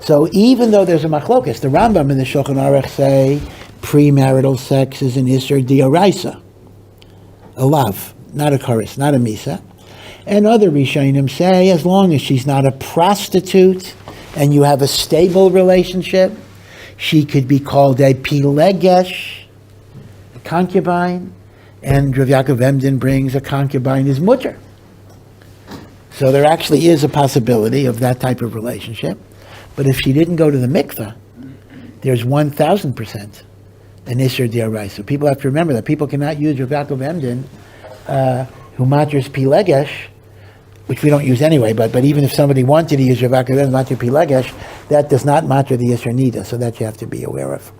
So even though there's a machlokas, the Rambam and the Shulchan Aruch say premarital sex is an Isser D'Oraisa, a lav, not a karis, not a misa. And other Rishonim say as long as she's not a prostitute and you have a stable relationship, she could be called a pilegesh, a concubine, and Rav Yaakov Emden brings a concubine is mutter. So there actually is a possibility of that type of relationship. But if she didn't go to the mikveh, there's 1,000% an Isser D'Oraisa. So people have to remember that people cannot use Rav Yaakov Emden, who maters pilegesh, which we don't use anyway, but even if somebody wanted to use Rav Yaakov Emden mater pilegesh, that does not matter the Isser Nida, so that you have to be aware of.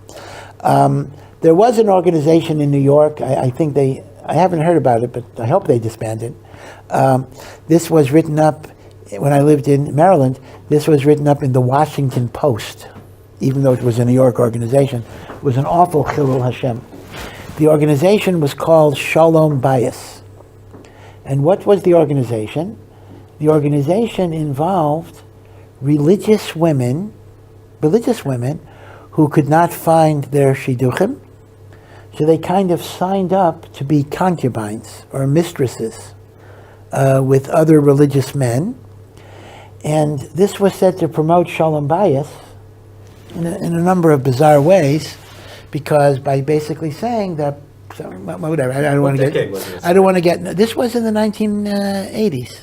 There was an organization in New York, I haven't heard about it, but I hope they disbanded. This was written up when I lived in Maryland. This was written up in the Washington Post, even though it was a New York organization. It was an awful Chilul Hashem. The organization was called Shalom Bayis. And what was the organization? The organization involved religious women who could not find their shidduchim, so they kind of signed up to be concubines or mistresses with other religious men. And this was said to promote Shalom Bayis in a number of bizarre ways, because by basically saying that, whatever, I don't want to get, this was in the 1980s.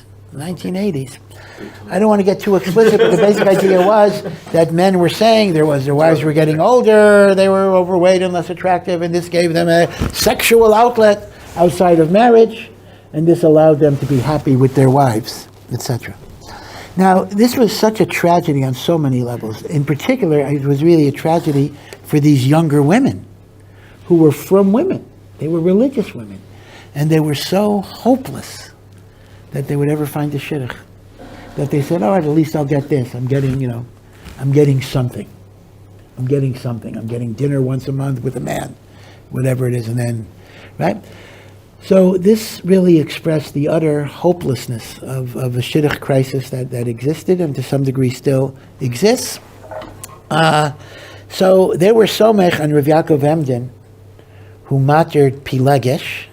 I don't want to get too explicit, but the basic idea was that men were saying their wives were getting older, they were overweight and less attractive, and this gave them a sexual outlet outside of marriage, and this allowed them to be happy with their wives, etc. Now, this was such a tragedy on so many levels. In particular, it was really a tragedy for these younger women who were from women. They were religious women, and they were so hopeless that they would ever find a shidduch, that they said, all right, at least I'll get this. I'm getting something. I'm getting dinner once a month with a man, whatever it is, and then, right? So this really expressed the utter hopelessness of a shidduch crisis that existed and to some degree still exists. So there were somech on Rav Yaakov Emden, who matered pilegesh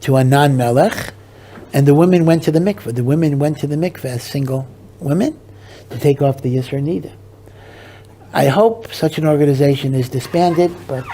to a non-melech, and the women went to the mikveh. The women went to the mikveh as single women to take off the Yisur Nida. I hope such an organization is disbanded, but